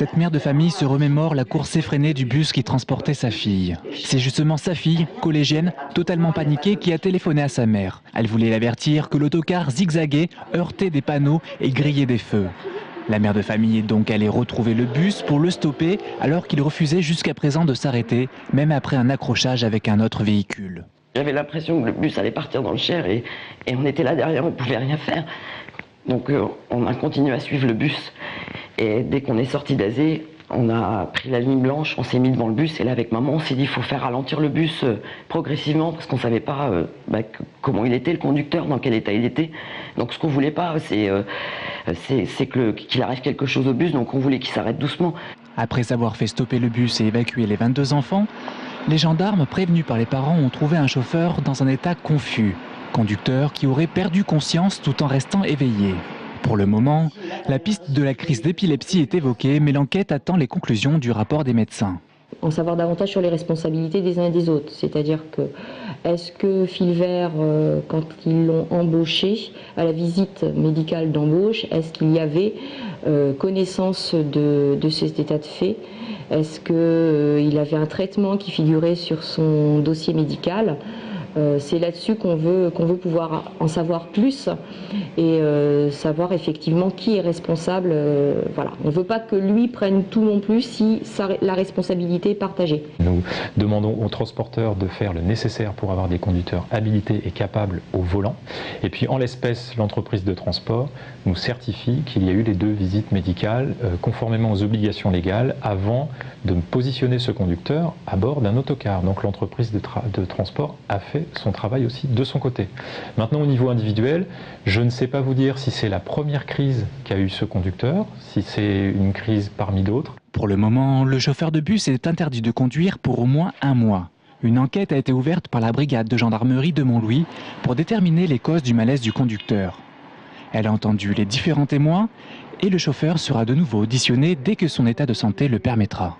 Cette mère de famille se remémore la course effrénée du bus qui transportait sa fille. C'est justement sa fille, collégienne, totalement paniquée, qui a téléphoné à sa mère. Elle voulait l'avertir que l'autocar zigzaguait, heurtait des panneaux et grillait des feux. La mère de famille est donc allée retrouver le bus pour le stopper alors qu'il refusait jusqu'à présent de s'arrêter, même après un accrochage avec un autre véhicule. J'avais l'impression que le bus allait partir dans le Cher et on était là derrière, on ne pouvait rien faire. Donc on a continué à suivre le bus et dès qu'on est sorti d'Azé, on a pris la ligne blanche, on s'est mis devant le bus et là avec maman on s'est dit il faut faire ralentir le bus progressivement parce qu'on ne savait pas comment il était le conducteur, dans quel état il était. Donc ce qu'on ne voulait pas c'est qu'il arrive quelque chose au bus, donc on voulait qu'il s'arrête doucement. Après avoir fait stopper le bus et évacuer les 22 enfants, les gendarmes prévenus par les parents ont trouvé un chauffeur dans un état confus. Conducteur qui aurait perdu conscience tout en restant éveillé. Pour le moment, la piste de la crise d'épilepsie est évoquée, mais l'enquête attend les conclusions du rapport des médecins. En savoir davantage sur les responsabilités des uns et des autres. C'est-à-dire que, est-ce que Filvert, quand ils l'ont embauché, à la visite médicale d'embauche, est-ce qu'il y avait connaissance de cet état de fait? Est-ce qu'il avait un traitement qui figurait sur son dossier médical? C'est là-dessus qu'on veut pouvoir en savoir plus et savoir effectivement qui est responsable. Voilà. On ne veut pas que lui prenne tout non plus si la responsabilité est partagée. Nous demandons aux transporteurs de faire le nécessaire pour avoir des conducteurs habilités et capables au volant. Et puis en l'espèce, l'entreprise de transport nous certifie qu'il y a eu les 2 visites médicales conformément aux obligations légales avant de positionner ce conducteur à bord d'un autocar. Donc l'entreprise de transport a fait son travail aussi de son côté. Maintenant au niveau individuel, je ne sais pas vous dire si c'est la première crise qu'a eu ce conducteur, si c'est une crise parmi d'autres. Pour le moment, le chauffeur de bus est interdit de conduire pour au moins 1 mois. Une enquête a été ouverte par la brigade de gendarmerie de Montlouis pour déterminer les causes du malaise du conducteur. Elle a entendu les différents témoins et le chauffeur sera de nouveau auditionné dès que son état de santé le permettra.